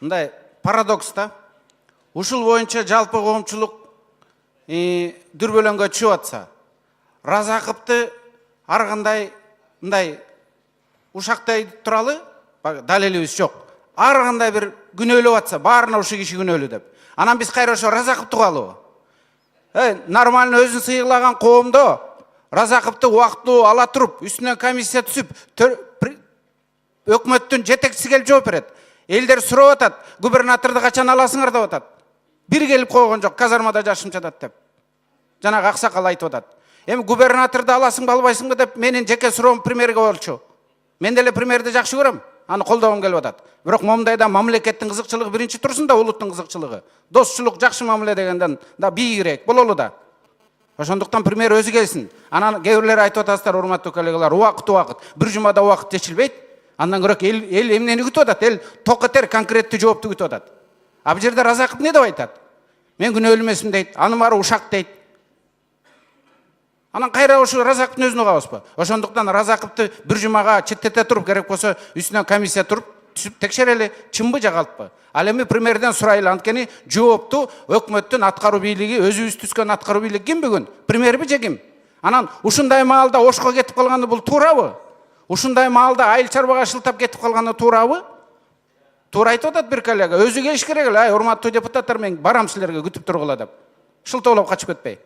мындай парадокс да. Ушул боюнча жалпы коомчулук дүрбөлөңгө чыгып атса, Разаковду ар кандай мындай ушактай туралы далилибиз жок. Ар кандай бир күнөөлөп атса, баарына ушу киши күнөөлүү деп. Анан биз кайра ошо Разаковду калыбы? Нормально өзүн сыйгылаган коомдо Разаковду убактылуу ала туруп, үстүнөн комиссия түзүп, өкмөттүн жетекчиси келип жооп берет. Элдер сурап атат, губернаторду качан аласыңар деп атат. Бир келип койгон жок, казармада жашым жатат деп. Жанагы аксакал айтып атат. Эми губернаторду аласыңбы, албайсыңбы деп менин жеке суроом премьерге болчу. Мен деле премьерди жакшы көрөм. Аны колдогум келип атат. Бирок момундайда мамлекеттин кызыкчылыгы биринчи турсун да, улуттун кызыкчылыгы. Достчулук, жакшы мамиле дегенден да бийигирээк бололу да. Ошондуктан премьер өзү келсин. Анан кээ бирлер айтып атасыздар, урматтуу коллегалар, убакыт. Бир жумада убакыт чечилбейт. Андан көрөк эл эмнени күтүп атат? Эл ток этер конкреттүү жоопту күтүп атат. А бул жерде Разаков не деп айтат? Мен күнөөлүү эмесмин дейт. Анын баары ушак дейт. Анан кайра ошо Разаковдун өзүнө кабызбы? Ошондуктан Разаковду бир жумага четтете туруп, керек болсо үстүнөн комиссия туруп түзүп текшерели, чынбы же калтпы? Ал эми премьерден сурайлы, анткени жоопту өкмөттүн аткаруу бийлиги, өзүбүз түзгөн аткаруу бийлиги ким бүгүн? Премьерби же ким? Анан ушундай маалда ошко кетип калганы бул туурабы? Ушундай маалда айыл чарбага шылтап кетип калганы туурабы? Туура айтып атат бир коллега. Өзү келиш керек эле. Урматтуу депутаттар, мен барам силерге күтүп тургула деп. Шылтоолоп качып кетпей.